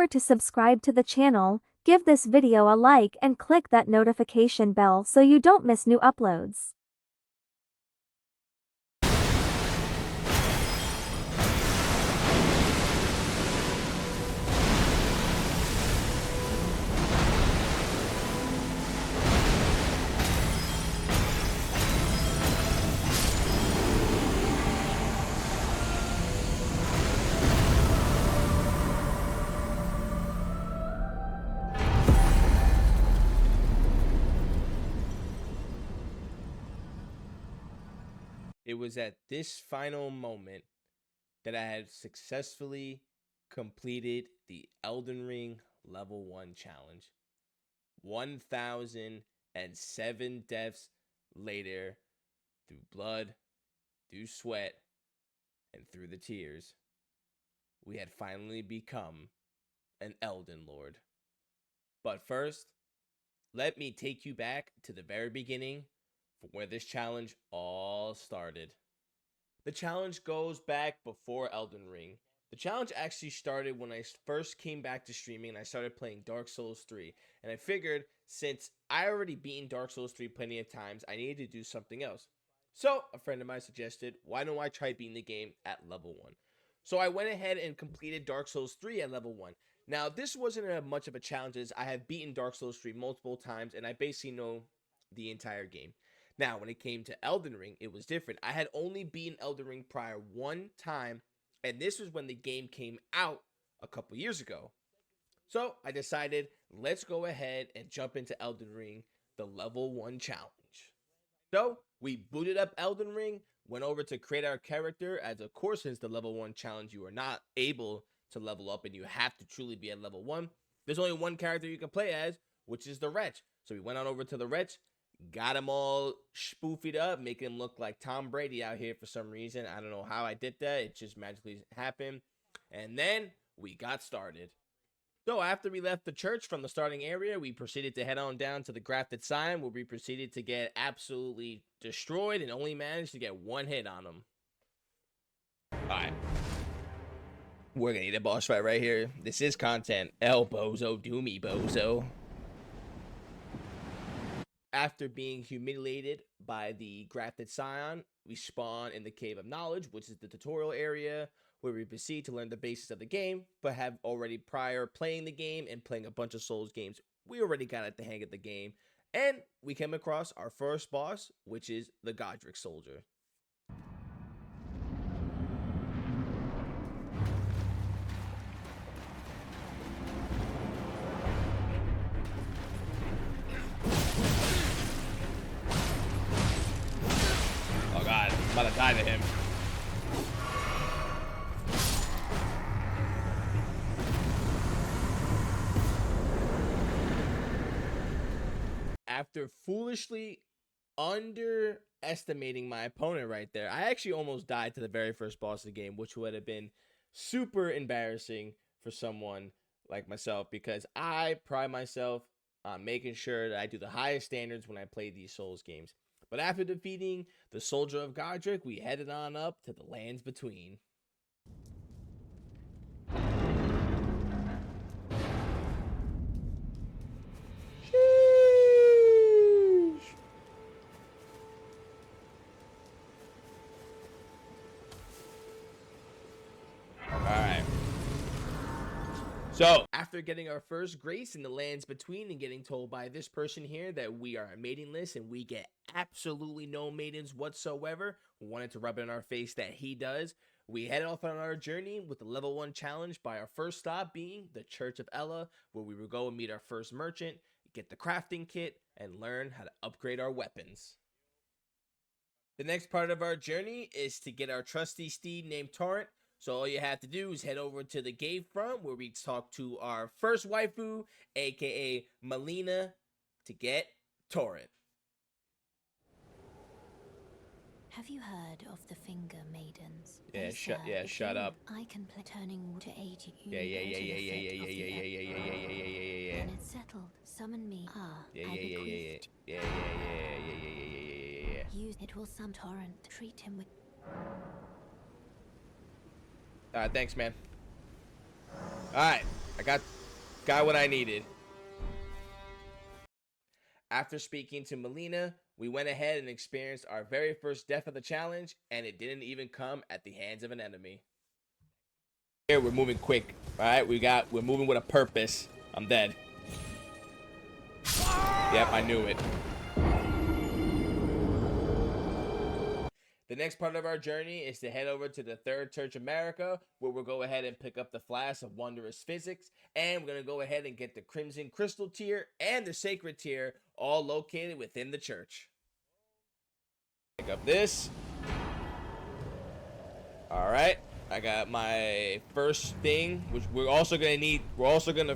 sure to subscribe to the channel, give this video a like and click that notification bell so you don't miss new uploads. It was at this final moment that I had successfully completed the Elden Ring level 1 challenge. 1,007 deaths later, through blood, through sweat, and through the tears, we had finally become an Elden Lord. But first, let me take you back to the very beginning from where this challenge all started. The challenge goes back before Elden Ring. The challenge actually started when I first came back to streaming and I started playing Dark Souls 3. And I figured since I already beaten Dark Souls 3 plenty of times, I needed to do something else. So a friend of mine suggested, why don't I try beating the game at level 1? So I went ahead and completed Dark Souls 3 at level 1. Now this wasn't much of a challenge as I have beaten Dark Souls 3 multiple times and I basically know the entire game. Now, when it came to Elden Ring, it was different. I had only beaten Elden Ring prior one time, and this was when the game came out a couple years ago. So I decided, let's go ahead and jump into Elden Ring, the level 1 challenge. So we booted up Elden Ring, went over to create our character, as of course, since the level 1 challenge, you are not able to level up and you have to truly be at level 1. There's only one character you can play as, which is the Wretch. So we went on over to the Wretch, got him all spoofied up, making him look like Tom Brady out here for some reason. I don't know how I did that. It just magically happened. And then we got started. So after we left the church from the starting area, we proceeded to head on down to the grafted sign, where we proceeded to get absolutely destroyed and only managed to get one hit on him. Alright. We're gonna need a boss fight right here. This is content. El Bozo, do me, Bozo. After being humiliated by the grafted scion, we spawn in the Cave of Knowledge, which is the tutorial area where we proceed to learn the basics of the game, but have already prior playing the game and playing a bunch of Souls games, we already got at the hang of the game, and we came across our first boss, which is the Godric Soldier. Oh god, I'm about to die to him. After foolishly underestimating my opponent right there, I actually almost died to the very first boss of the game, which would have been super embarrassing for someone like myself, because I pride myself on making sure that I do the highest standards when I play these Souls games. But after defeating the Soldier of Godric, we headed on up to the lands between. Alright. So, after getting our first grace in the lands between and getting told by this person here that we are maidenless and we get absolutely no maidens whatsoever, who wanted to rub it in our face that he does, we headed off on our journey with the level 1 challenge, by our first stop being the Church of Ella, where we will go and meet our first merchant, get the crafting kit, and learn how to upgrade our weapons. The next part of our journey is to get our trusty steed named Torrent. So all you have to do is head over to the gate front, where we talk to our first waifu, aka Melina, to get Torrent. Have you heard of the Finger Maidens? Yeah, They shut. serve Yeah, the shut king. up. I can play turning to aid you. Yeah, yeah, yeah, enter yeah, the yeah, fit yeah, of yeah, the yeah, yeah, yeah, yeah, yeah, yeah, yeah, yeah. Then it's settled. Summon me. Yeah, I yeah, yeah, yeah, bequeath. yeah, yeah, yeah, yeah, yeah, yeah, yeah. Use it will some torrent. Treat him with. Thanks, man. All right. I got what I needed. After speaking to Melina, we went ahead and experienced our very first death of the challenge, and it didn't even come at the hands of an enemy. Here, we're moving quick. All right, we're moving with a purpose. I'm dead. Yep, I knew it. The next part of our journey is to head over to the Third Church America, where we'll go ahead and pick up the Flask of Wondrous Physics, and we're going to go ahead and get the Crimson Crystal tier and the Sacred tier, all located within the church. Pick up this. Alright, I got my first thing, which we're also going to need. We're also going to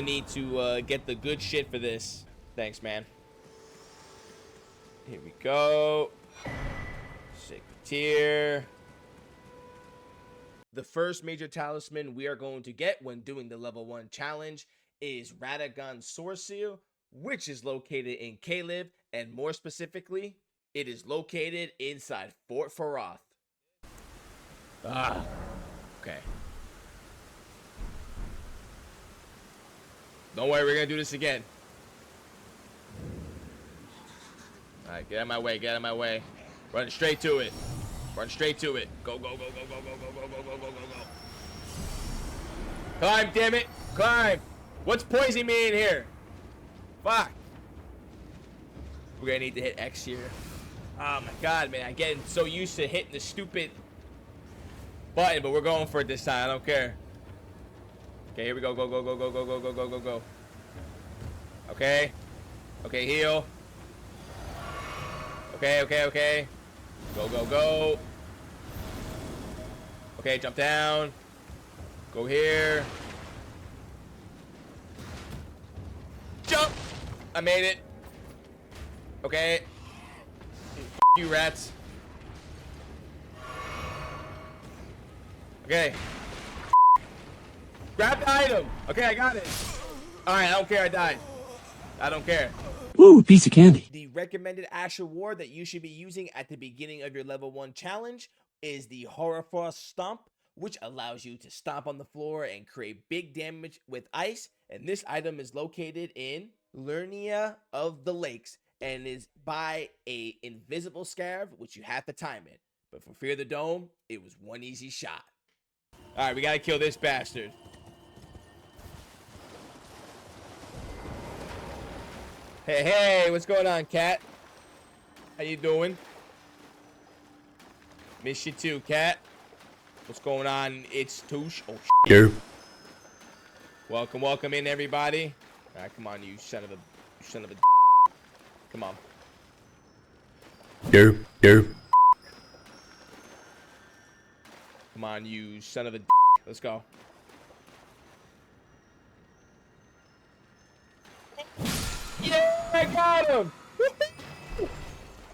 need to get the good shit for this. Thanks, man. Here we go. Sacred tier. The first major talisman we are going to get when doing the level 1 challenge is Radagon's Sword Seal, which is located in Caleb, and more specifically, it is located inside Fort Faroth. Okay. Don't worry, we're gonna do this again. Alright, get out of my way, get out of my way. Run straight to it. Run straight to it. Go, go, go, go, go, go, go, go, go, go, go, go, go. Climb, damn it. Climb. What's poisoning me in here? Fuck. We're gonna need to hit X here. Oh my god, man. I'm getting so used to hitting the stupid button, but we're going for it this time. I don't care. Okay, here we go. Go, go, go, go, go, go, go, go, go, go. Okay. Okay, heal. Okay, okay, okay. Go, go, go. Okay, jump down. Go here. Jump! I made it. Okay. You rats. Okay. Grab the item. Okay, I got it. Alright, I don't care I died. I don't care. Ooh, piece of candy. The recommended Ash Award that you should be using at the beginning of your level 1 challenge is the Horrorfrost Stomp, which allows you to stomp on the floor and create big damage with ice. And this item is located in Lernia of the Lakes and is by a invisible scarab, which you have to time it. But for FearTheDome, it was one easy shot. Alright, we gotta kill this bastard. Hey, hey, what's going on, cat? How you doing? Miss you too, cat. What's going on? It's Touche. Oh, Derp. Welcome, welcome in, everybody. All right, come on, you son of a Come on. Derp, derp. Come on, you son of a Let's go. Yeah, I got him!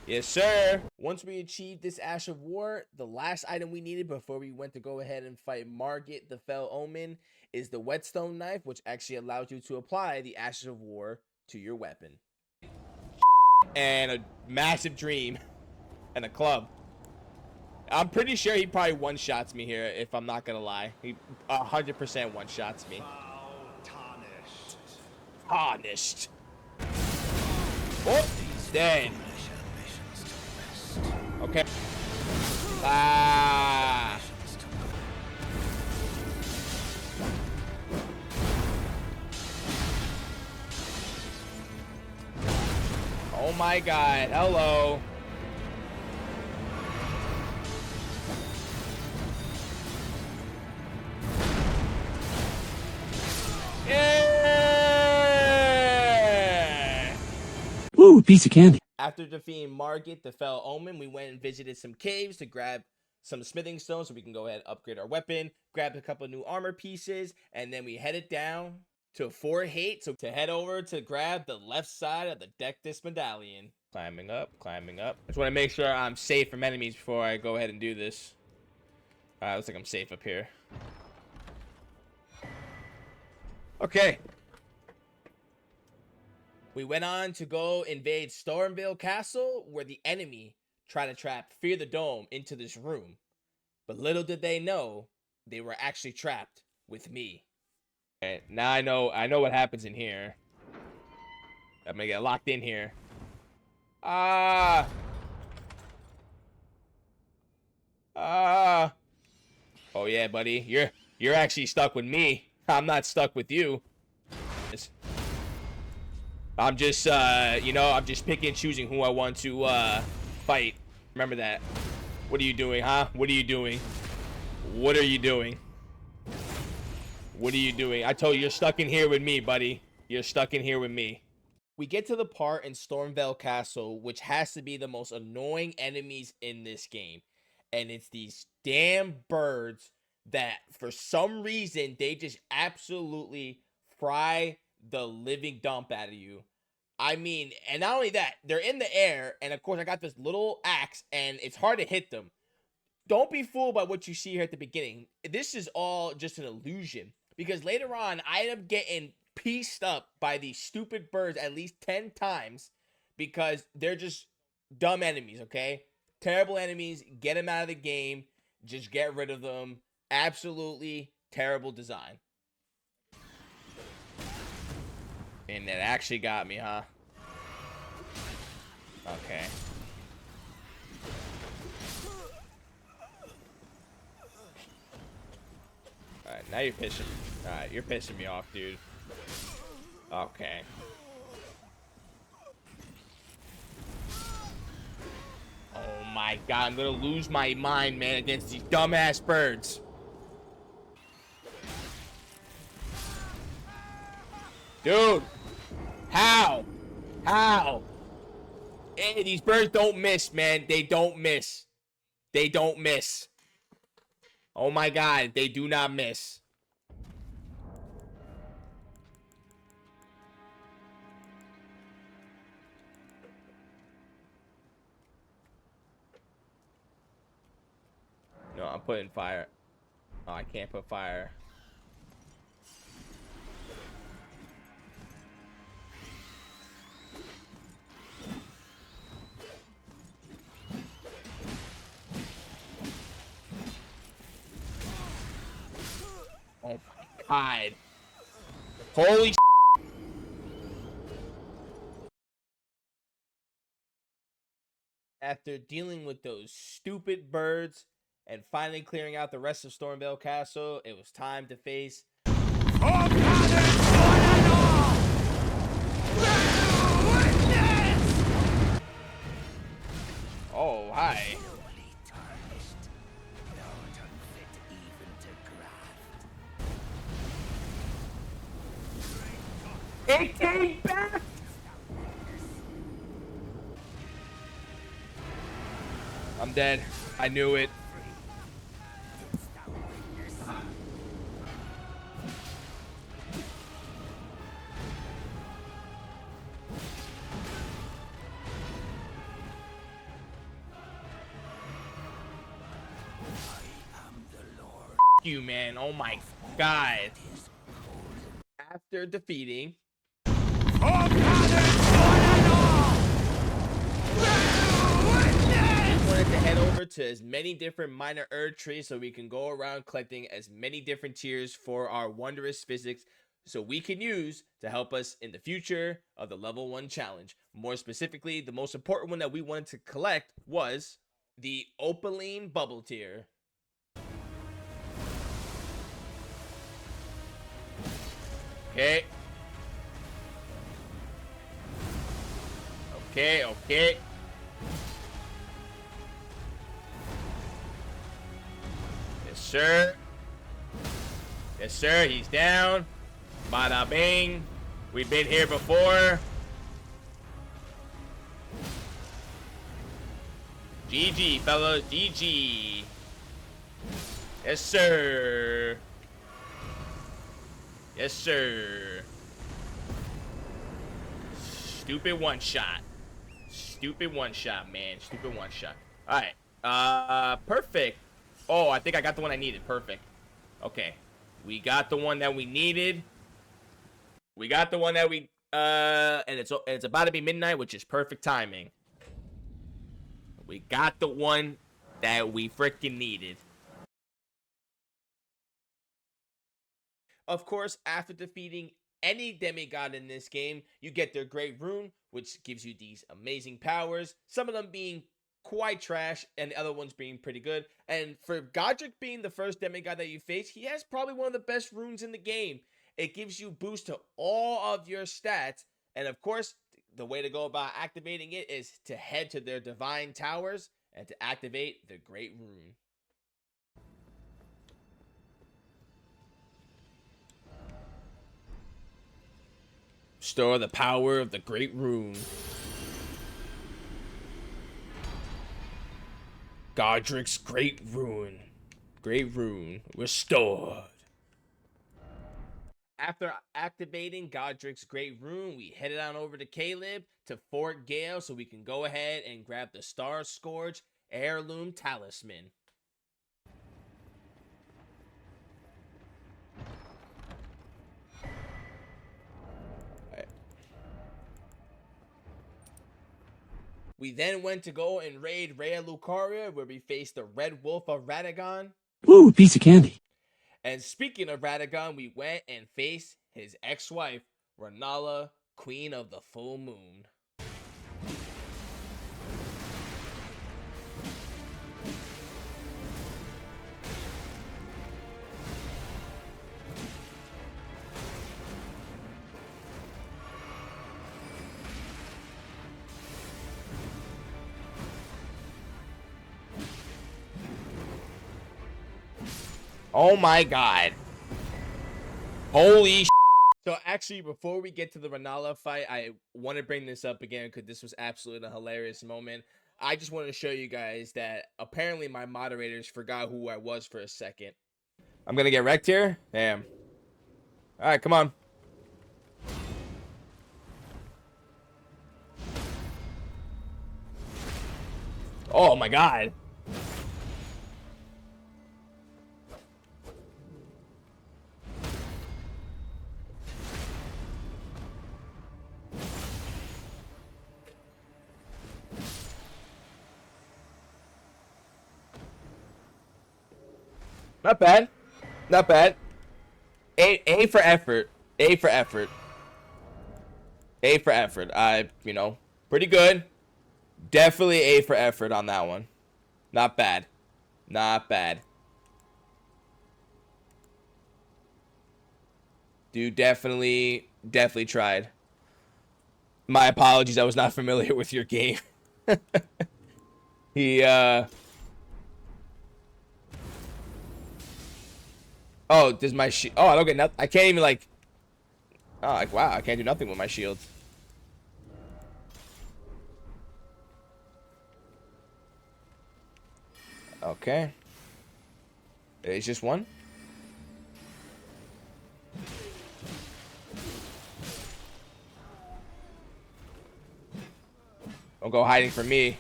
Yes, sir. Once we achieved this Ash of War, the last item we needed before we went to go ahead and fight Margit, the Fell Omen, is the Whetstone Knife, which actually allows you to apply the Ashes of War to your weapon. And a massive dream. And a club. I'm pretty sure he probably one-shots me here, if I'm not gonna lie. He 100% one-shots me. Tarnished. Tarnished. Oh, he's dead. Okay. Ah. Oh my god. Hello. Yeah. Ooh, piece of candy. After defeating Margit, the Fell Omen, we went and visited some caves to grab some smithing stones so we can go ahead and upgrade our weapon, grab a couple new armor pieces, and then we headed down to Fort Hate to head over to grab the left side of the Dectus Medallion. Climbing up, climbing up. I just want to make sure I'm safe from enemies before I go ahead and do this. Alright, looks like I'm safe up here. Okay. We went on to go invade Stormvale Castle, where the enemy tried to trap FearTheDome into this room. But little did they know they were actually trapped with me. And now I know what happens in here. I'm gonna get locked in here. Ah! Ah! Oh yeah, buddy. You're actually stuck with me. I'm not stuck with you. I'm just I'm just picking and choosing who I want to fight. Remember that. What are you doing, huh? What are you doing? What are you doing? What are you doing? I told you, you're stuck in here with me, buddy. You're stuck in here with me. We get to the part in Stormveil Castle, which has to be the most annoying enemies in this game. And it's these damn birds that, for some reason, they just absolutely fry the living dump out of you. I mean, and not only that, they're in the air, and of course I got this little axe, and it's hard to hit them. Don't be fooled by what you see here at the beginning. This is all just an illusion. Because later on, I end up getting pieced up by these stupid birds at least 10 times. Because they're just dumb enemies, okay? Terrible enemies. Get them out of the game. Just get rid of them. Absolutely terrible design. And that actually got me, huh? Okay. Alright, now you're pissing. Alright, you're pissing me off, dude. Okay. Oh my god, I'm gonna lose my mind, man, against these dumbass birds. Dude! How? How? Hey, these birds don't miss, man. They don't miss. They don't miss. Oh my god, they do not miss. No, I'm putting fire. Oh, I can't put fire. Oh my god. Holy After dealing with those stupid birds and finally clearing out the rest of Stormveil Castle, it was time to face Oh, hi. It came back! I'm dead. I knew it. You, man. Oh my god. After defeating wanted to head over to as many different minor Erd trees so we can go around collecting as many different tiers for our wondrous physics so we can use to help us in the future of the level 1 challenge. More specifically, the most important one that we wanted to collect was the Opaline bubble tier. Okay. Okay. Sir. Yes, sir. He's down. Bada bing. We've been here before. GG, fellas. GG. Yes, sir. Yes, sir. Stupid one shot. Stupid one shot, man. Stupid one shot. Alright. Perfect. Oh, I think I got the one I needed. Perfect. Okay. We got the one that we needed. We got the one that we and it's about to be midnight, which is perfect timing. We got the one that we freaking needed. Of course, after defeating any demigod in this game, you get their great rune, which gives you these amazing powers, some of them being quite trash and the other ones being pretty good. And for Godric being the first demigod that you face, he has probably one of the best runes in the game. It gives you boost to all of your stats, and of course, the way to go about activating it is to head to their divine towers and to activate the great rune. Store the power of the great rune. Godric's great rune. Great rune restored. After activating Godric's great rune, we headed on over to Caleb to Fort Gale so we can go ahead and grab the Star Scourge heirloom talisman. We then went to go and raid Rhea Lucaria, where we faced the Red Wolf of Radagon. Ooh, piece of candy. And speaking of Radagon, we went and faced his ex-wife, Renala, Queen of the Full Moon. Oh my god. Holy sh**. So actually, before we get to the Renala fight, I want to bring this up again because this was absolutely a hilarious moment. I just want to show you guys that apparently my moderators forgot who I was for a second. I'm going to get wrecked here. Damn. Alright, come on. Oh my god. Not bad. Not bad. A for effort. A for effort. A for effort. You know, pretty good. Definitely A for effort on that one. Not bad. Not bad. Dude, definitely tried. My apologies, I was not familiar with your game. He, Oh, does my shield... Oh, I don't get nothing. I can't even, like... Oh, like, wow, I can't do nothing with my shield. Okay. It's just one? Don't go hiding from me.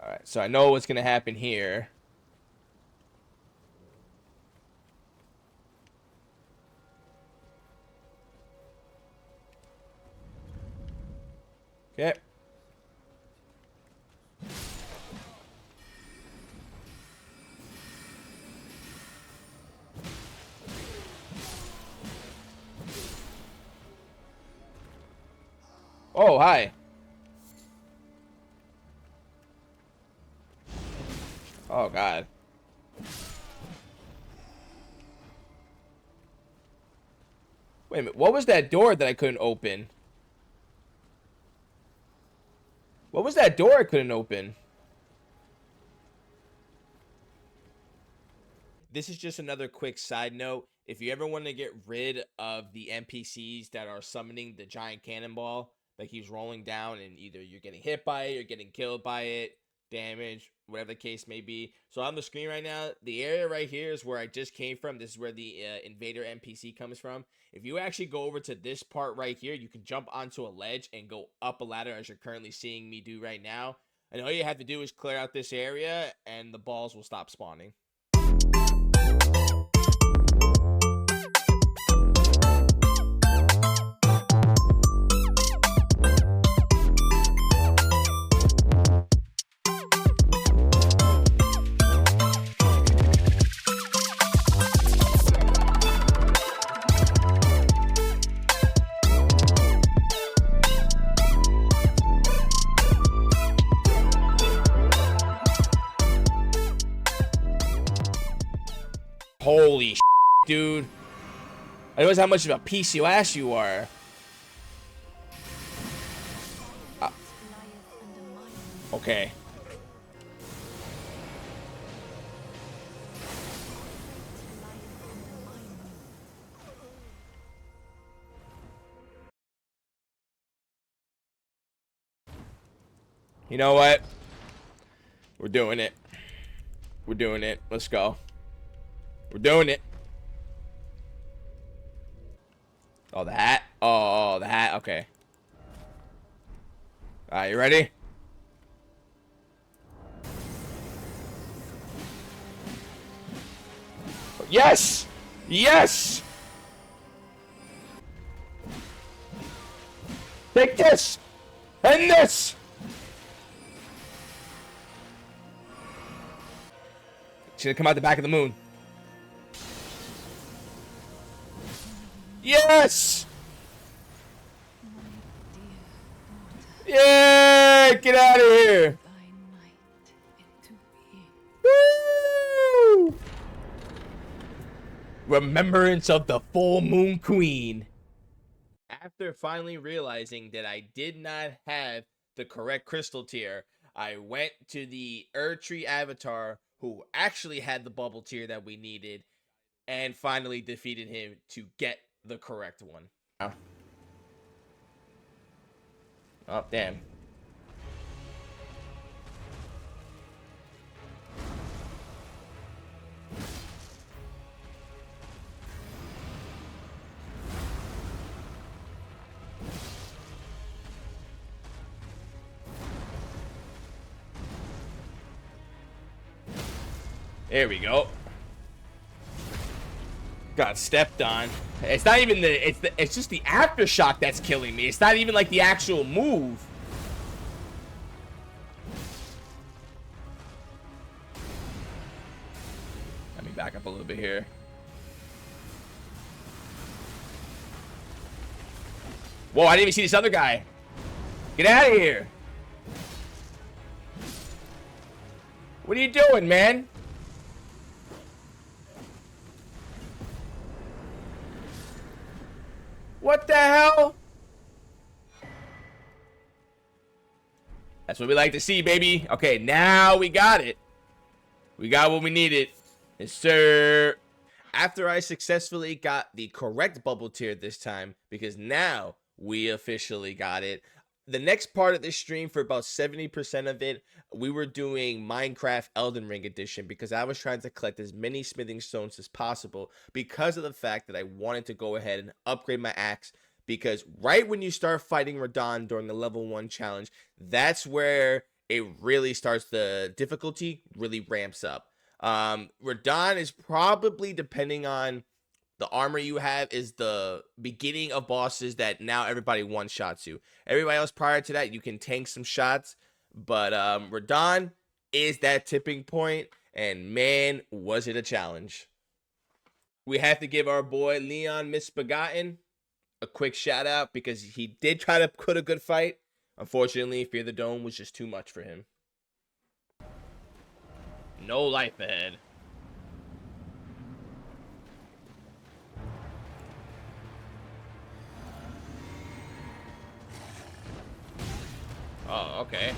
Alright, so I know what's gonna happen here. Okay. Oh, hi. Oh, God. Wait a minute. What was that door that I couldn't open? What was that door I couldn't open? This is just another quick side note. If you ever want to get rid of the NPCs that are summoning the giant cannonball that keeps rolling down and either you're getting hit by it, you're getting killed by it, damage, whatever the case may be. So on the screen right now, the area right here is where I just came from. This is where the invader NPC comes from. If you actually go over to this part right here, you can jump onto a ledge and go up a ladder as you're currently seeing me do right now. And all you have to do is clear out this area and the balls will stop spawning. Holy shit, dude. I realize how much of a piece of ass you are. Okay. You know what? We're doing it. We're doing it. Let's go. We're doing it. Oh, the hat? Oh, the hat. Okay. Alright, you ready? Yes! Yes! Take this! And this! She's gonna come out the back of the moon. Yes! Yeah! Get out of here! Woo! Remembrance of the full moon queen. After finally realizing that I did not have the correct crystal tier, I went to the Erdtree avatar who actually had the bubble tier that we needed and finally defeated him to get the correct one. Oh, damn. There we go. Got stepped on. It's not even it's just the aftershock that's killing me. It's not even like the actual move. Let me back up a little bit here. Whoa, I didn't even see this other guy. Get out of here. What are you doing, man? What the hell? That's what we like to see, baby. Okay, now we got it. We got what we needed. Yes, sir. After I successfully got the correct bubble tier this time, because now we officially got it. The next part of this stream, for about 70% of it, we were doing Minecraft Elden Ring edition because I was trying to collect as many smithing stones as possible because of the fact that I wanted to go ahead and upgrade my axe, because right when you start fighting Radon during the level 1 challenge, that's where it really starts, the difficulty really ramps up. Radon is probably, depending on the armor you have, is the beginning of bosses that now everybody one-shots you. Everybody else prior to that, you can tank some shots. But Radon is that tipping point. And man, was it a challenge. We have to give our boy Leon Misbegotten a quick shout out because he did try to put a good fight. Unfortunately, FearTheDome was just too much for him. No life ahead. Oh, okay.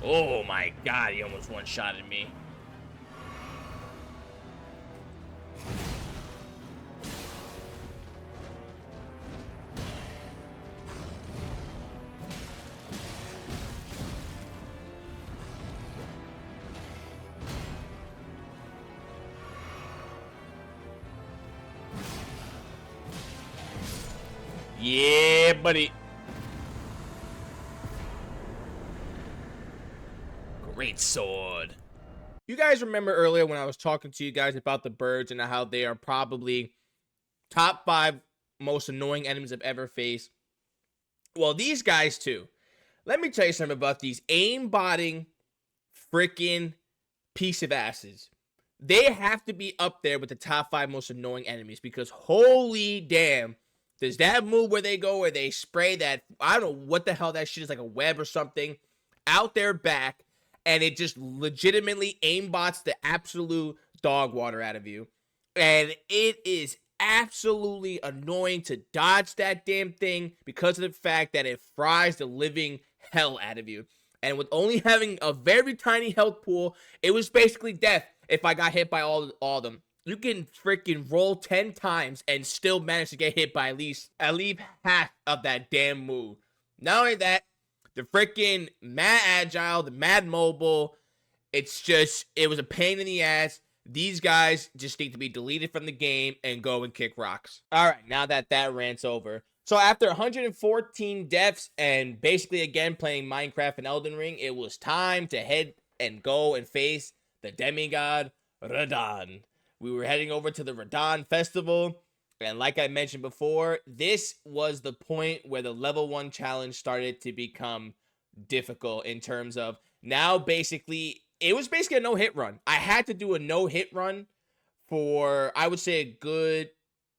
Oh my god, he almost one-shotted me. Yeah, buddy. Great sword. You guys remember earlier when I was talking to you guys about the birds and how they are probably top 5 most annoying enemies I've ever faced? Well, these guys too. Let me tell you something about these aim-botting freaking piece of asses. They have to be up there with the top 5 most annoying enemies because holy damn, There's that move where they spray that, I don't know what the hell that shit is, like a web or something, out their back, and it just legitimately aimbots the absolute dog water out of you. And it is absolutely annoying to dodge that damn thing because of the fact that it fries the living hell out of you. And with only having a very tiny health pool, it was basically death if I got hit by all of them. You can freaking roll 10 times and still manage to get hit by at least half of that damn move. Not only that, the freaking mad agile, the mad mobile, it was a pain in the ass. These guys just need to be deleted from the game and go and kick rocks. All right, now that rant's over. So after 114 deaths and basically again playing Minecraft and Elden Ring, it was time to head and go and face the demigod Radahn. We were heading over to the Radahn festival, and like I mentioned before, this was the point where the level 1 challenge started to become difficult in terms of now basically, it was basically a no-hit run. I had to do a no-hit run for, I would say, a good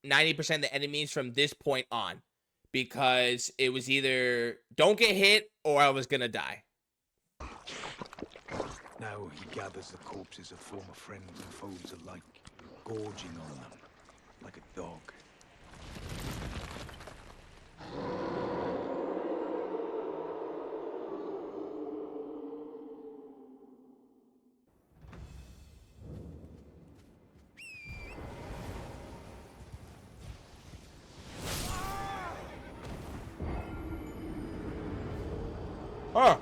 90% of the enemies from this point on, because it was either don't get hit or I was gonna die. Now he gathers the corpses of former friends and foes alike, gorging on them like a dog. Huh.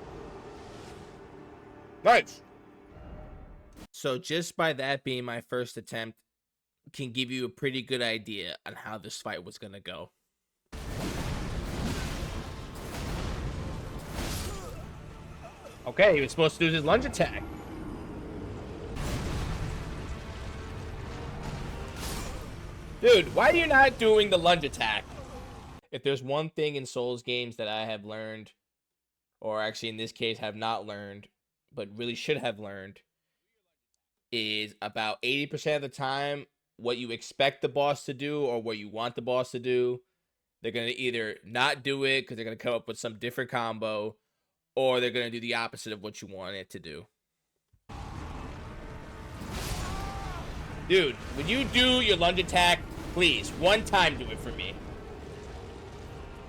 Nice. So just by that being my first attempt can give you a pretty good idea on how this fight was gonna go. Okay, he was supposed to do his lunge attack. Dude, why are you not doing the lunge attack? If there's one thing in Souls games that I have learned, or actually in this case have not learned, but really should have learned, is about 80% of the time, what you expect the boss to do or what you want the boss to do, they're going to either not do it because they're going to come up with some different combo, or they're going to do the opposite of what you want it to do. Dude, when you do your lunge attack, please, one time do it for me.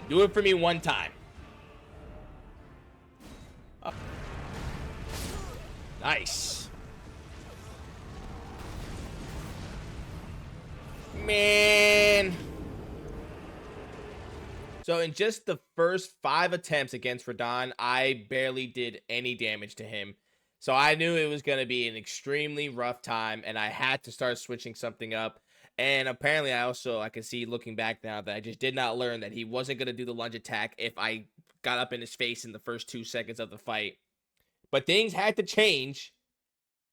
Do it for me one time. Oh. Nice. Man. So in just the first 5 attempts against Radahn, I barely did any damage to him. So I knew it was going to be an extremely rough time, and I had to start switching something up. And apparently I can see looking back now that I just did not learn that he wasn't going to do the lunge attack if I got up in his face in the first 2 seconds of the fight. But things had to change.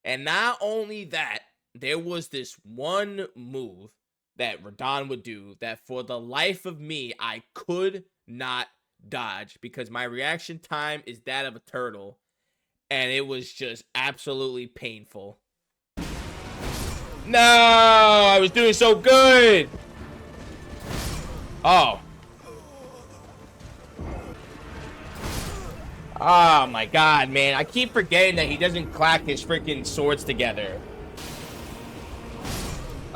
And not only that, there was this one move that Radahn would do that for the life of me, I could not dodge because my reaction time is that of a turtle. And it was just absolutely painful. No, I was doing so good. Oh. Oh my god, man. I keep forgetting that he doesn't clack his freaking swords together.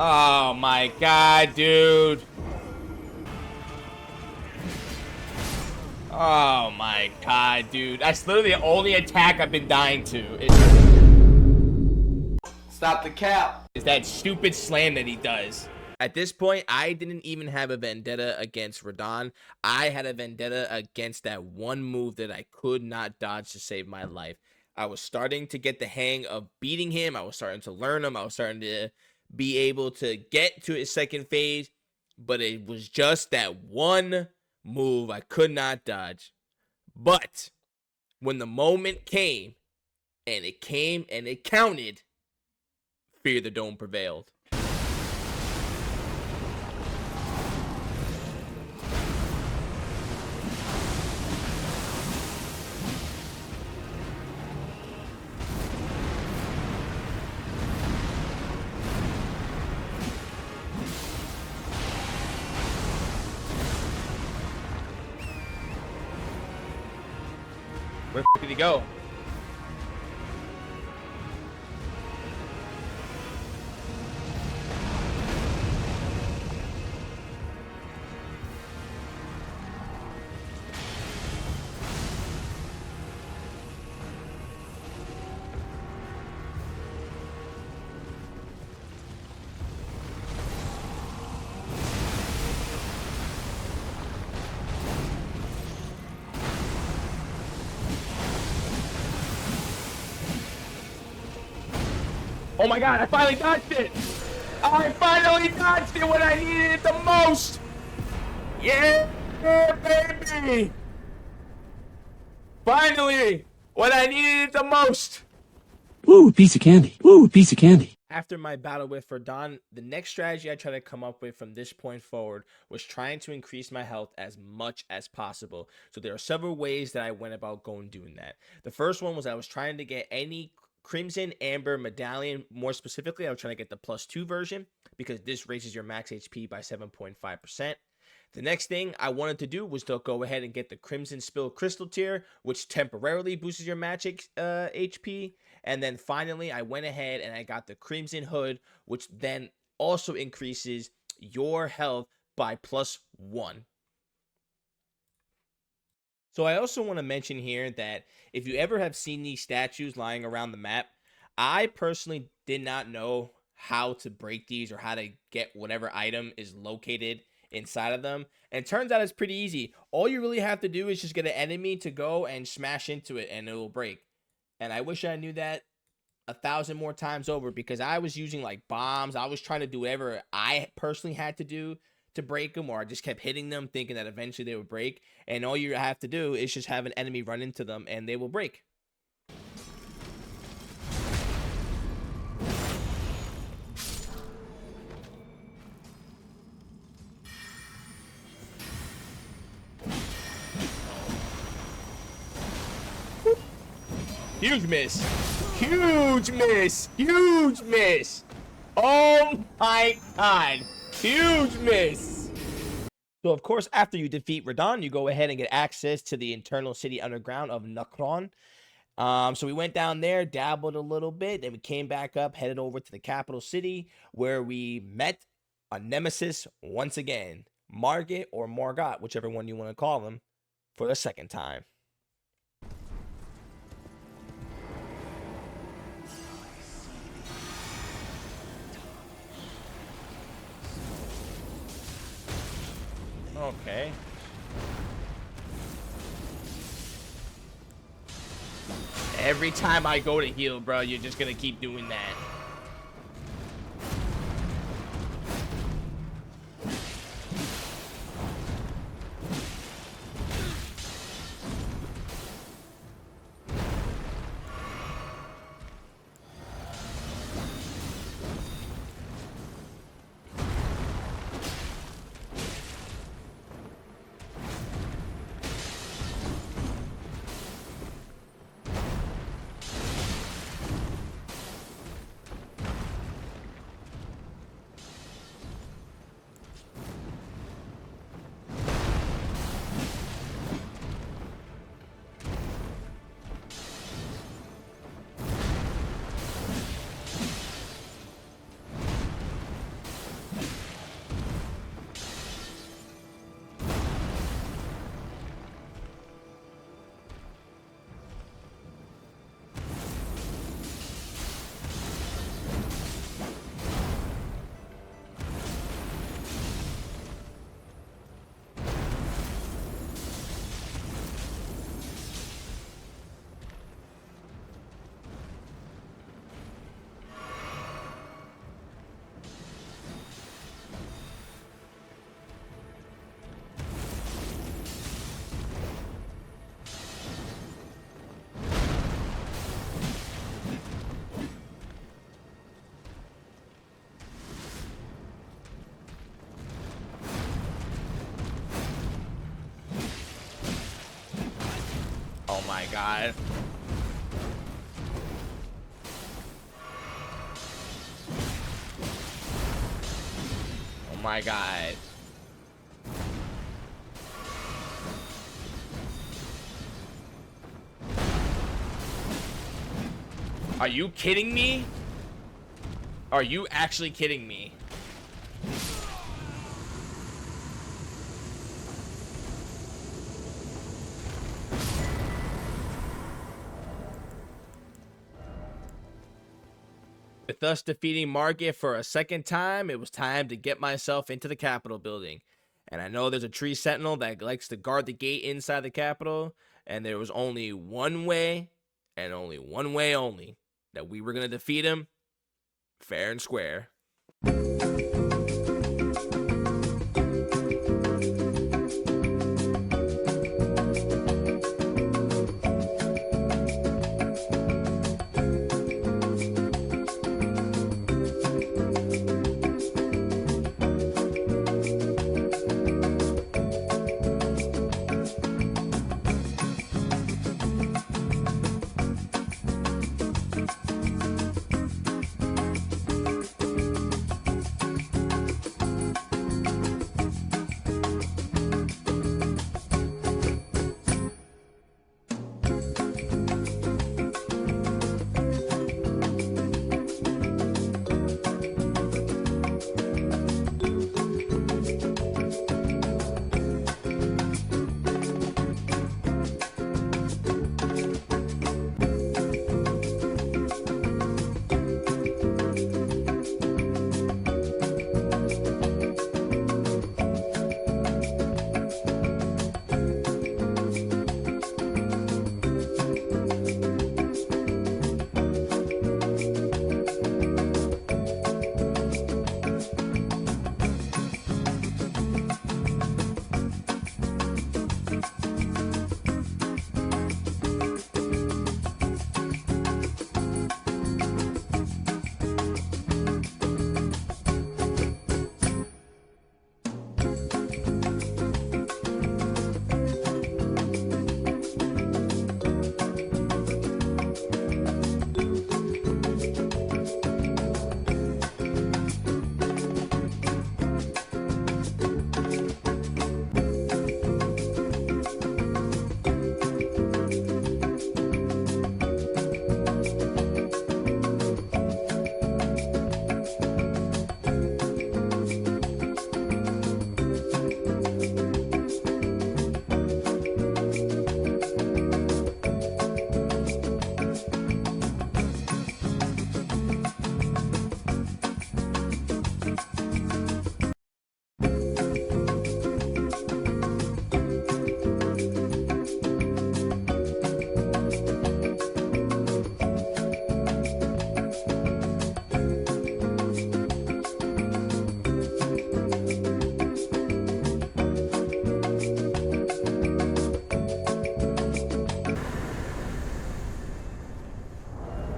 Oh my god, dude. Oh my god, dude. That's literally the only attack I've been dying to. Stop the cap. Is that stupid slam that he does. At this point, I didn't even have a vendetta against Radahn. I had a vendetta against that one move that I could not dodge to save my life. I was starting to get the hang of beating him. I was starting to learn him. I was starting to be able to get to his second phase. But it was just that one move I could not dodge. But when the moment came, and it counted, FearTheDome prevailed. Where the f did he go? Oh my god, I finally dodged it! I finally dodged it when I needed it the most! Yeah, baby! Finally! When I needed it the most! Ooh, piece of candy. Ooh, piece of candy. After my battle with FearTheDome, the next strategy I tried to come up with from this point forward was trying to increase my health as much as possible. So there are several ways that I went about doing that. The first one was I was trying to get any Crimson Amber Medallion. More specifically, I was trying to get the +2 version because this raises your max HP by 7.5%. The next thing I wanted to do was to go ahead and get the Crimson Spill Crystal tier, which temporarily boosts your match HP. And then finally, I went ahead and I got the Crimson Hood, which then also increases your health by +1. So I also want to mention here that if you ever have seen these statues lying around the map, I personally did not know how to break these or how to get whatever item is located inside of them. And it turns out it's pretty easy. All you really have to do is just get an enemy to go and smash into it and it will break. And I wish I knew that 1,000 more times over because I was using like bombs. I was trying to do whatever I personally had to do to break them, or I just kept hitting them thinking that eventually they would break. And all you have to do is just have an enemy run into them and they will break. Huge miss. Huge miss. Huge miss. Oh my god. Huge miss. So, of course, after you defeat Radon, you go ahead and get access to the internal city underground of Nukron. So we went down there, dabbled a little bit, then we came back up, headed over to the capital city, where we met a nemesis once again, Margit or Morgot, whichever one you want to call them, for the second time. Okay. Every time I go to heal, bro, you're just gonna keep doing that. Oh my god. Oh my god. Are you kidding me? Are you actually kidding me? With us defeating Margit for a second time, it was time to get myself into the Capitol building. And I know there's a tree sentinel that likes to guard the gate inside the Capitol, and there was only one way, and only one way only, that we were going to defeat him, fair and square.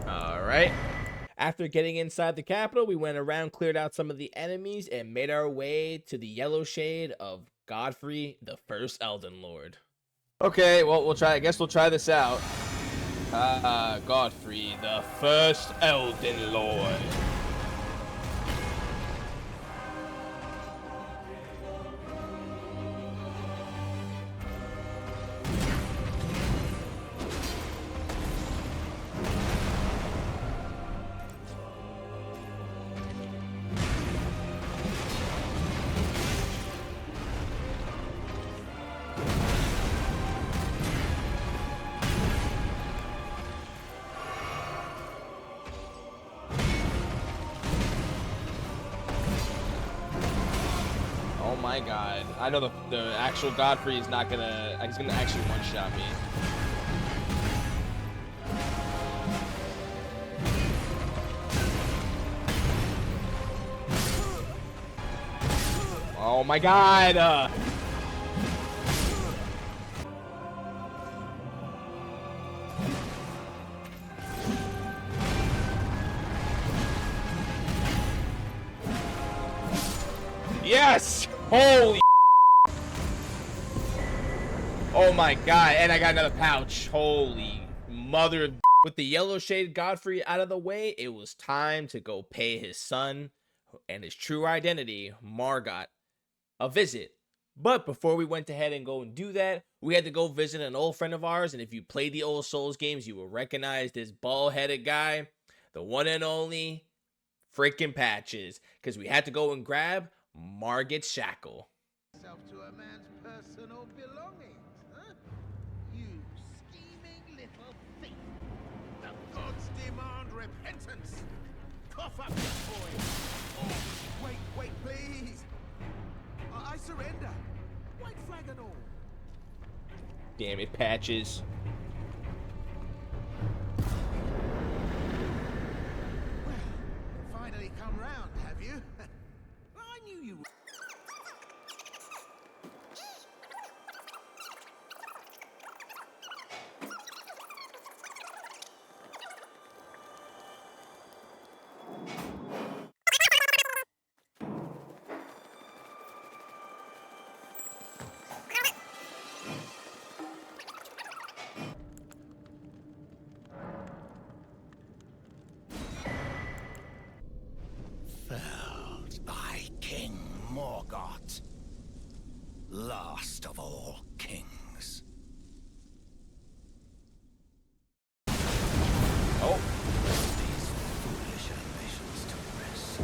Alright. After getting inside the Capitol, we went around, cleared out some of the enemies, and made our way to the yellow shade of Godfrey, the first Elden Lord. Okay, well, we'll try. I guess we'll try this out. Godfrey, the first Elden Lord. Oh my god. I know the actual Godfrey is not gonna... He's gonna actually one-shot me. Oh my god! Yes! Holy... Oh my god, and I got another pouch. Holy mother of... With the yellow shade Godfrey out of the way, it was time to go pay his son and his true identity, Margot, a visit But before we went ahead and go and do that, we had to go visit an old friend of ours. And if you played the old Souls games, you will recognize this bald-headed guy, the one and only freaking Patches, because we had to go and grab Margit's shackle. To a man's personal belongings, huh? You scheming little thief! The gods demand repentance! Cough up your coin! Oh, wait, please! I surrender! White flag and all! Damn it, Patches. Well, finally come round, have you? I knew you would. Felled by King Morgoth, last of all kings. Oh. These foolish ambitions to rest.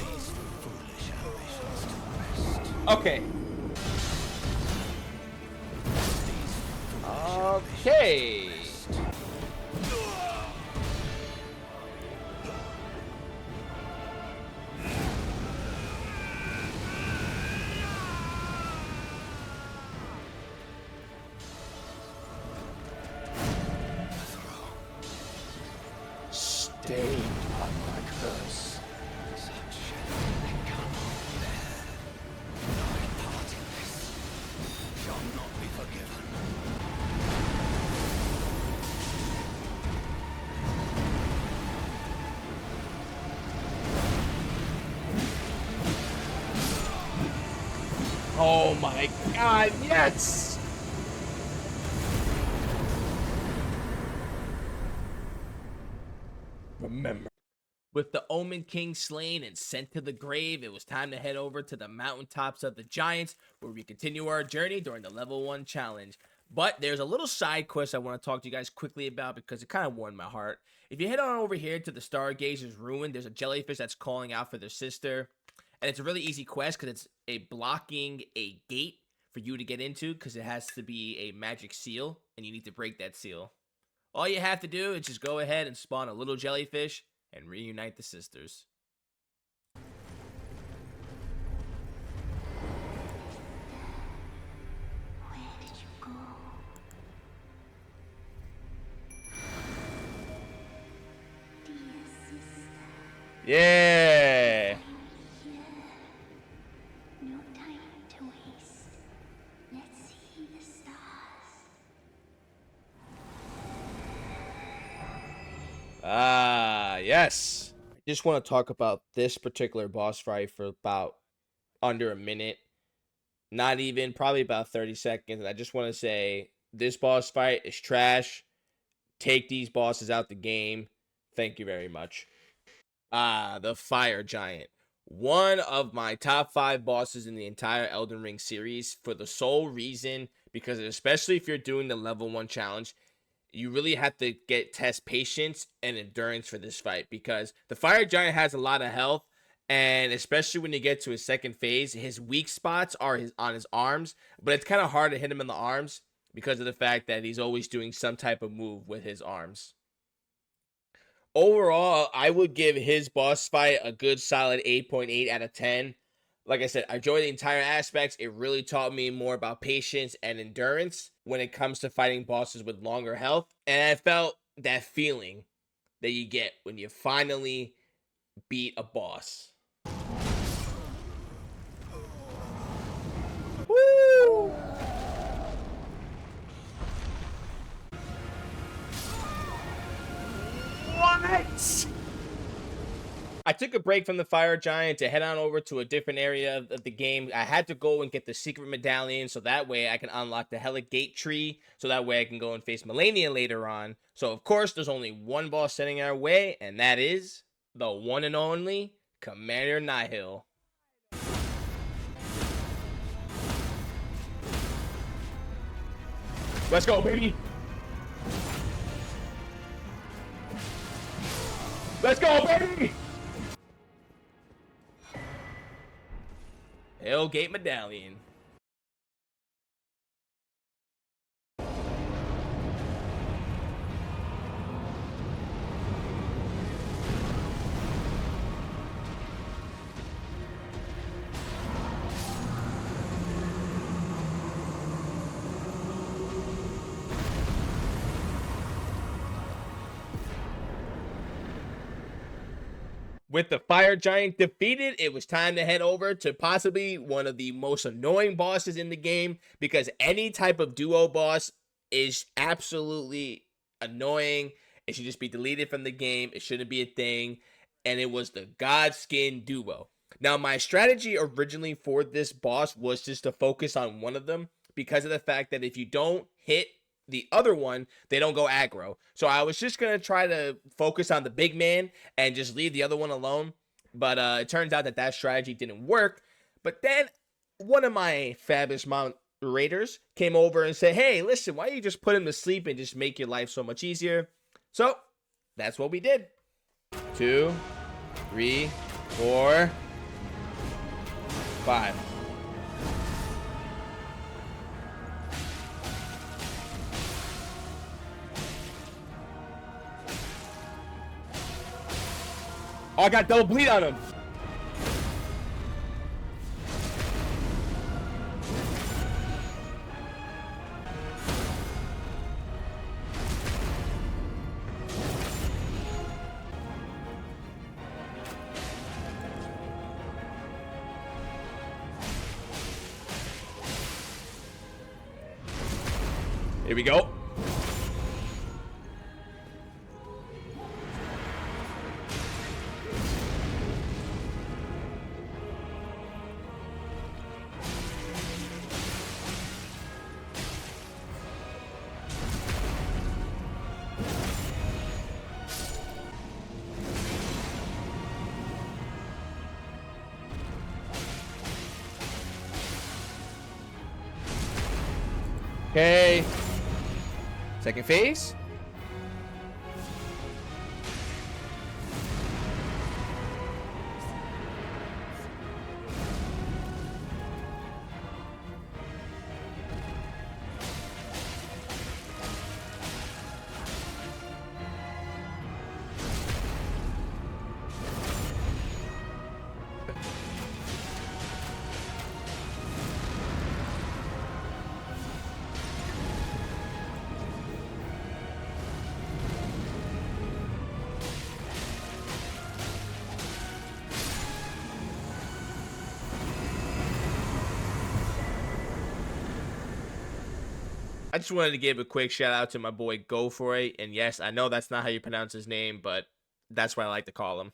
These foolish ambitions to rest. Okay. These Okay. Stayed on my curse. such cannot bear. My part in this shall not be forgiven. Oh my god, yes! Remember. With the Omen King slain and sent to the grave, it was time to head over to the mountaintops of the Giants, where we continue our journey during the level 1 challenge. But there's a little side quest I want to talk to you guys quickly about because it kind of warmed my heart. If you head on over here to the Stargazer's Ruin, there's a jellyfish that's calling out for their sister. And it's a really easy quest because it's a blocking a gate for you to get into because it has to be a magic seal and you need to break that seal. All you have to do is just go ahead and spawn a little jellyfish and reunite the sisters. Where did you go? Dear sister, Yeah! here. No time to waste. Let's see the stars. Ah, yes. I just want to talk about this particular boss fight for about under a minute. Not even, probably about 30 seconds. And I just want to say this boss fight is trash. Take these bosses out the game. Thank you very much. Ah, the Fire Giant. One of my top 5 bosses in the entire Elden Ring series for the sole reason, because especially if you're doing the level 1 challenge, you really have to test patience and endurance for this fight because the Fire Giant has a lot of health, and especially when you get to his second phase, his weak spots are on his arms, but it's kind of hard to hit him in the arms because of the fact that he's always doing some type of move with his arms. Overall, I would give his boss fight a good solid 8.8 out of 10. Like I said, I enjoy the entire aspects. It really taught me more about patience and endurance when it comes to fighting bosses with longer health. And I felt that feeling that you get when you finally beat a boss. Woo! What? I took a break from the Fire Giant to head on over to a different area of the game. I had to go and get the secret medallion so that way I can unlock the Hellic Gate tree so that way I can go and face Melania later on. So of course there's only one boss standing our way, and that is the one and only Commander Nihil. Let's go, baby. Let's go, baby. Hellgate Medallion. With the fire giant defeated, it was time to head over to possibly one of the most annoying bosses in the game, because any type of duo boss is absolutely annoying. It should just be deleted from the game. It shouldn't be a thing. And it was the Godskin duo. Now, my strategy originally for this boss was just to focus on one of them, because of the fact that if you don't hit the other one, they don't go aggro. So I was just going to try to focus on the big man and just leave the other one alone. But it turns out that that strategy didn't work. But then one of my fabulous moderators came over and said, hey, listen, why don't you just put him to sleep and just make your life so much easier? So that's what we did. 2, 3, 4, 5. Oh, I got double bleed on him. Here we go. Okay. Second phase. I just wanted to give a quick shout out to my boy Go For It. And yes, I know that's not how you pronounce his name, but that's what I like to call him.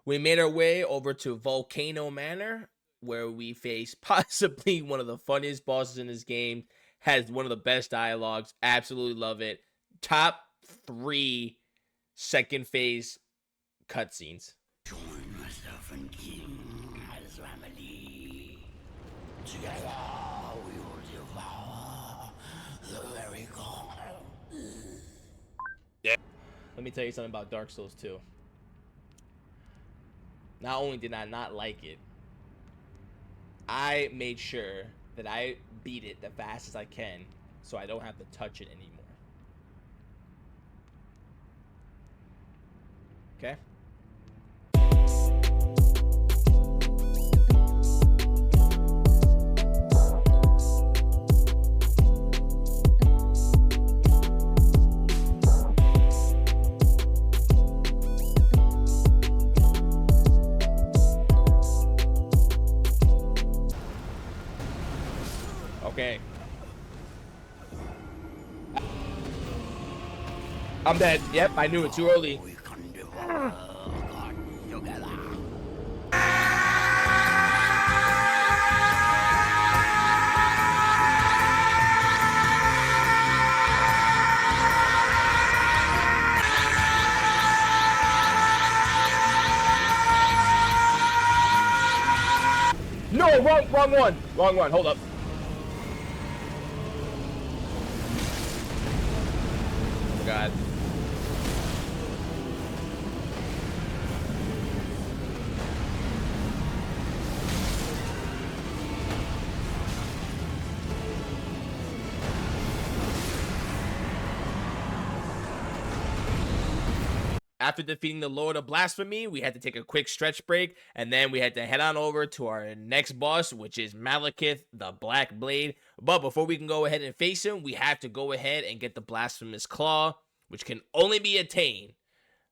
We made our way over to Volcano Manor, where we face possibly one of the funniest bosses in this game. Has one of the best dialogues. Absolutely love it. Top 3 second phase cutscenes. Join myself and King as family. Together we will devour the very god. Yeah. Let me tell you something about Dark Souls 2. Not only did I not like it, I made sure that I beat it the fastest I can so I don't have to touch it anymore. Okay? Okay. I'm dead. Yep, I knew it too early. We can devour God together. No, wrong one. Wrong one. Hold up. god. After defeating the Lord of Blasphemy, we had to take a quick stretch break, and then we had to head on over to our next boss, which is Malekith, the Black Blade. But before we can go ahead and face him, we have to go ahead and get the Blasphemous Claw, which can only be attained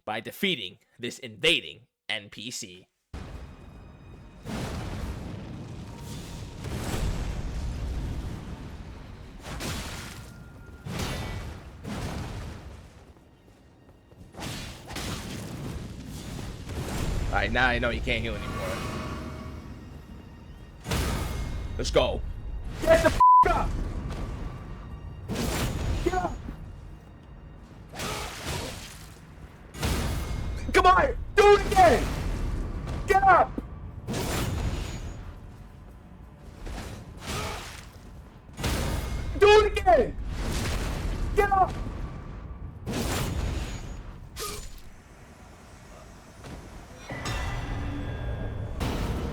by defeating this invading NPC. Alright, now I know you can't heal anymore. Let's go. Get the f up! Get up! Come on! Do it again! Get up! Do it again! Get up!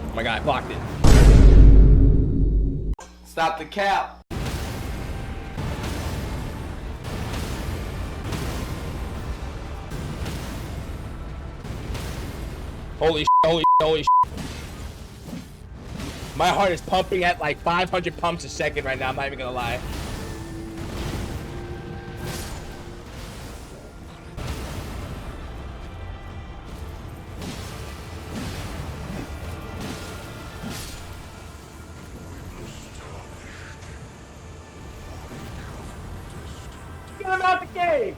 Oh my god, I blocked it. Stop the cap! Holy shit, holy shit, holy shit. My heart is pumping at like 500 pumps a second right now, I'm not even gonna lie. Get him out the cave!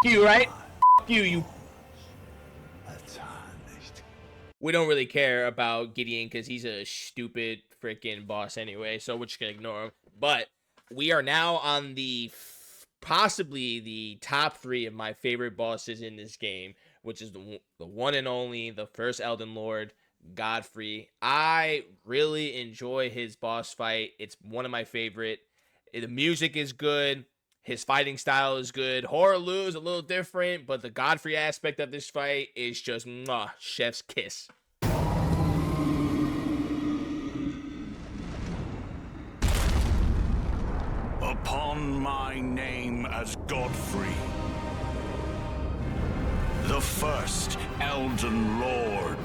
You, right? You. We don't really care about Gideon because he's a stupid freaking boss anyway, so we're just gonna ignore him. But we are now on the possibly the top 3 of my favorite bosses in this game, which is the one and only, the first Elden Lord, Godfrey. I really enjoy his boss fight. It's one of my favorite. The music is good. His fighting style is good. Horaloo is a little different, but the Godfrey aspect of this fight is just mwah, chef's kiss. Upon my name as Godfrey, the first Elden Lord.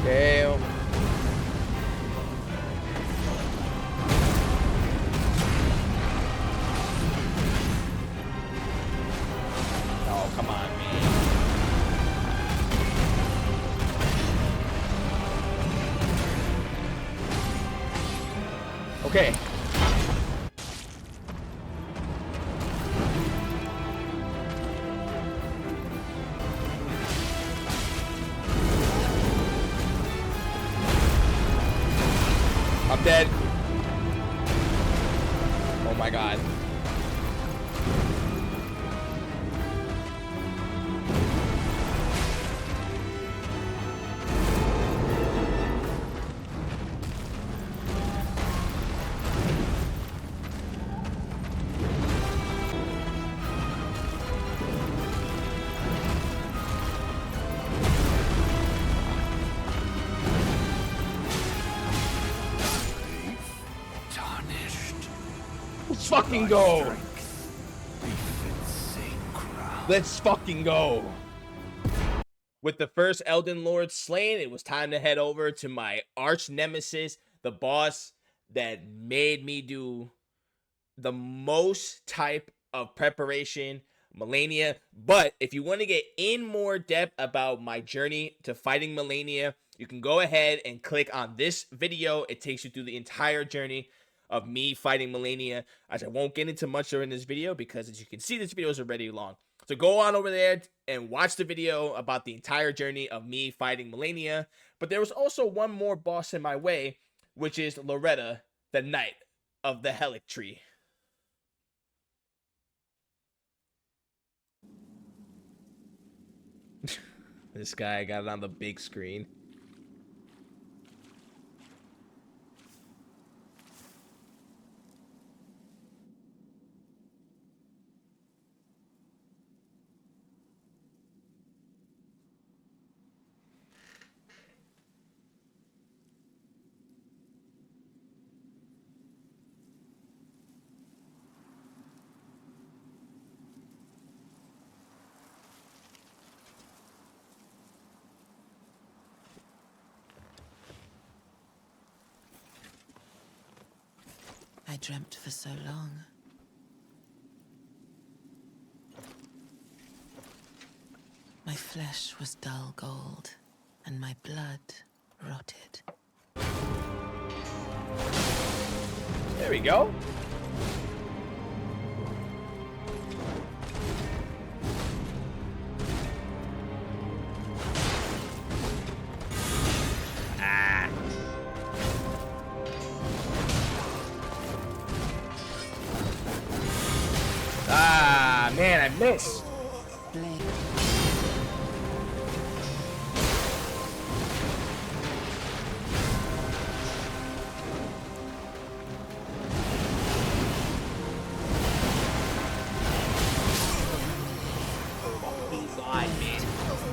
Damn. Oh, come on, man. Okay. I'm dead. Oh my god. Let's fucking go. Let's fucking go. With the first Elden Lord slain, it was time to head over to my arch nemesis, the boss that made me do the most type of preparation, Malenia. But if you want to get in more depth about my journey to fighting Malenia, you can go ahead and click on this video. It takes you through the entire journey of me fighting Malenia, as I won't get into much during this video because, as you can see, this video is already long. So go on over there and watch the video about the entire journey of me fighting Malenia. But there was also one more boss in my way, which is Loretta, the Knight of the Helic Tree. This guy got it on the big screen. I dreamt for so long. My flesh was dull gold, and my blood rotted. There we go. Ah, man, I missed.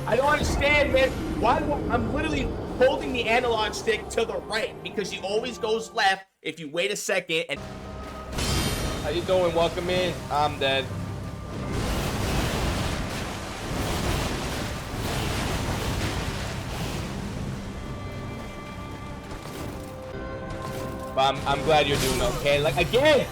I don't understand, man. Why I'm literally holding the analog stick to the right because he always goes left if you wait a second. And how you doing? Welcome in. I'm dead. But I'm glad you're doing okay. Like again.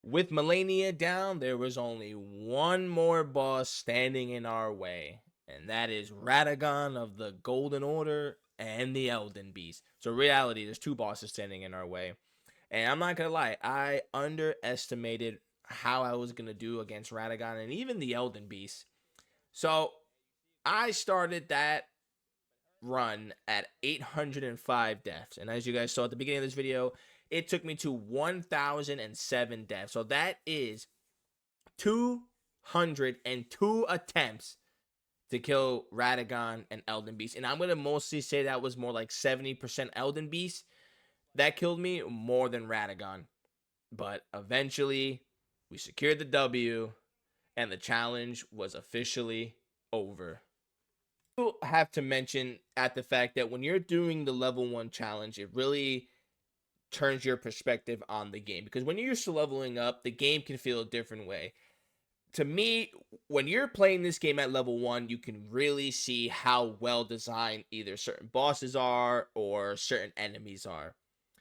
With Malenia down, there was only one more boss standing in our way, and that is Radagon of the Golden Order and the Elden Beast. So reality, there's two bosses standing in our way. And I'm not going to lie, I underestimated how I was going to do against Radagon and even the Elden Beast. So I started that run at 805 deaths. And as you guys saw at the beginning of this video, it took me to 1,007 deaths. So that is 202 attempts to kill Radagon and Elden Beast. And I'm going to mostly say that was more like 70% Elden Beast that killed me more than Radagon. But eventually, we secured the W, and the challenge was officially over. You have to mention at the fact that when you're doing the level 1 challenge, it really turns your perspective on the game, because when you're used to leveling up, the game can feel a different way. To me, when you're playing this game at level 1, you can really see how well designed either certain bosses are or certain enemies are,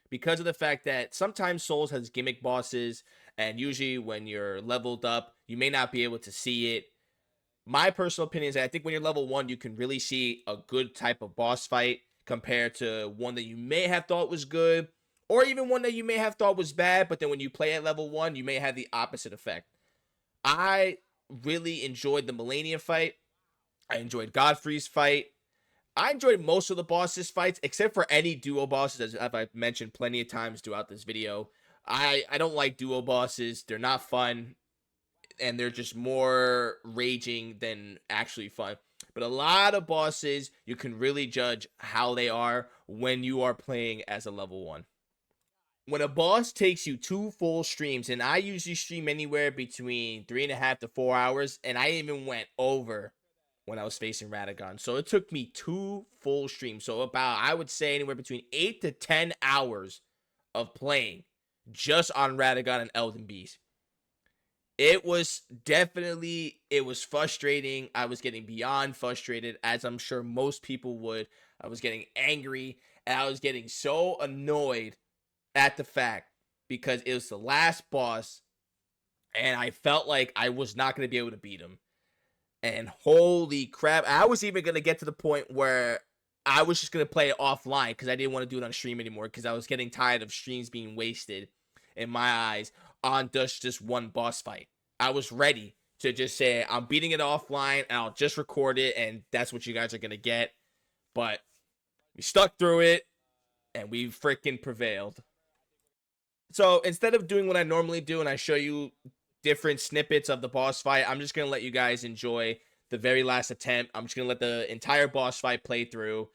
because of the fact that sometimes Souls has gimmick bosses, and usually when you're leveled up, you may not be able to see it. My personal opinion is that I think when you're level 1, you can really see a good type of boss fight compared to one that you may have thought was good, or even one that you may have thought was bad, but then when you play at level 1, you may have the opposite effect. I really enjoyed the Malenia fight. I enjoyed Godfrey's fight. I enjoyed most of the bosses' fights, except for any duo bosses, as I've mentioned plenty of times throughout this video. I don't like duo bosses. They're not fun, and they're just more raging than actually fun. But a lot of bosses, you can really judge how they are when you are playing as a level 1. When a boss takes you 2 full streams, and I usually stream anywhere between 3.5 to 4 hours, and I even went over when I was facing Radagon. So it took me 2 full streams. So about, I would say, anywhere between 8 to 10 hours of playing just on Radagon and Elden Beast. It was frustrating. I was getting beyond frustrated, as I'm sure most people would. I was getting angry, and I was getting so annoyed at the fact because it was the last boss, and I felt like I was not going to be able to beat him. And holy crap, I was even going to get to the point where I was just going to play it offline because I didn't want to do it on stream anymore, because I was getting tired of streams being wasted, in my eyes, on just this one boss fight. I was ready to just say, I'm beating it offline, and I'll just record it, and that's what you guys are going to get. But we stuck through it, and we freaking prevailed. So instead of doing what I normally do, and I show you different snippets of the boss fight, I'm just going to let you guys enjoy the very last attempt. I'm just going to let the entire boss fight play through,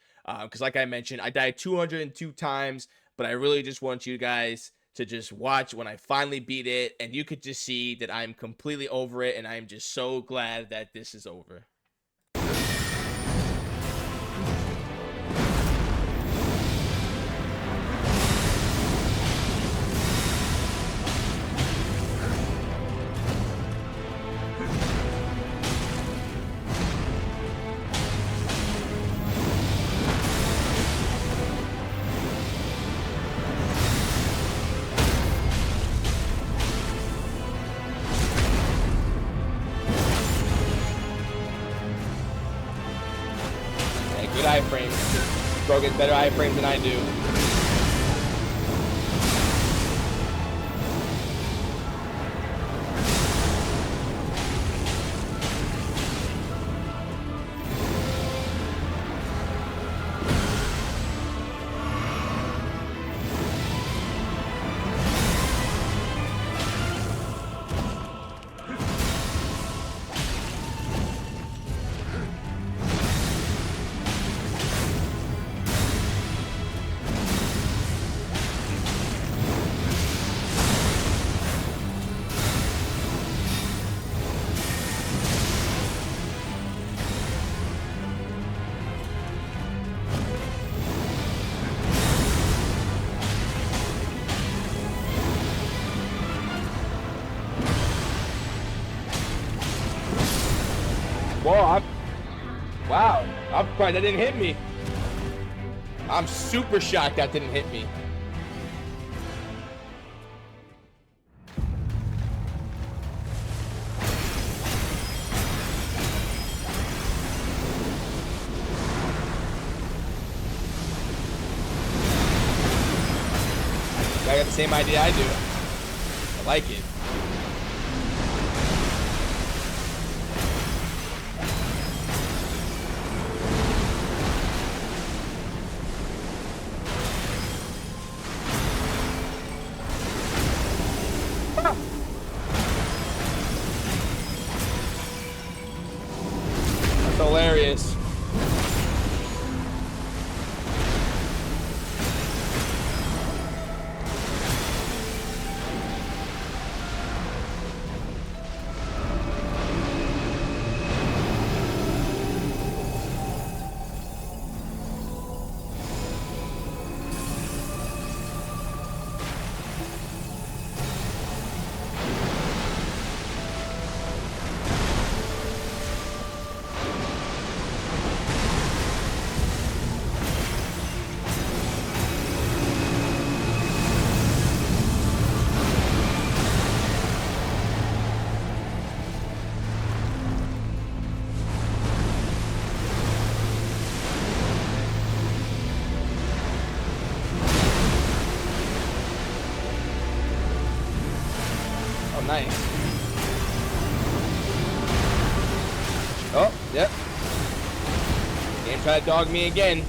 because like I mentioned, I died 202 times, but I really just want you guys to just watch when I finally beat it, and you could just see that I'm completely over it, and I'm just so glad that this is over. Good iframes. Bro gets better iframes than I do. Whoa, wow, I'm surprised that didn't hit me. I'm super shocked that didn't hit me. I got the same idea I do. I like it. That's hilarious. Oh, nice. Oh, yep. Game tried to dog me again.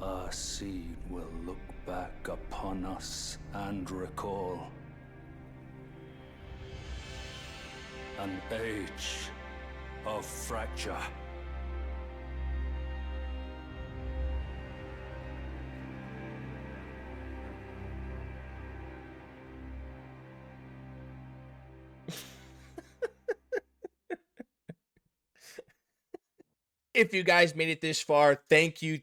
Our seed will look back upon us and recall an age of fracture. If you guys made it this far, thank you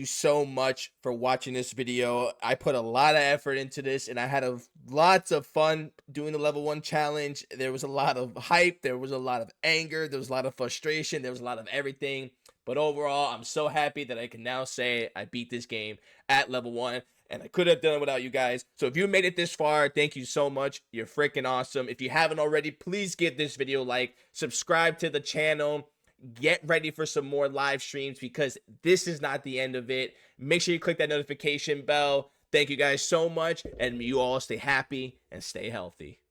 so much for watching this video. I put a lot of effort into this, and I had lots of fun doing the level 1 challenge. There was a lot of hype, there was a lot of anger, there was a lot of frustration, there was a lot of everything. But overall, I'm so happy that I can now say I beat this game at level 1. And I could have done it without you guys. So if you made it this far, thank you so much. You're freaking awesome. If you haven't already, please give this video a like. Subscribe to the channel. Get ready for some more live streams because this is not the end of it. Make sure you click that notification bell. Thank you guys so much, and you all stay happy and stay healthy.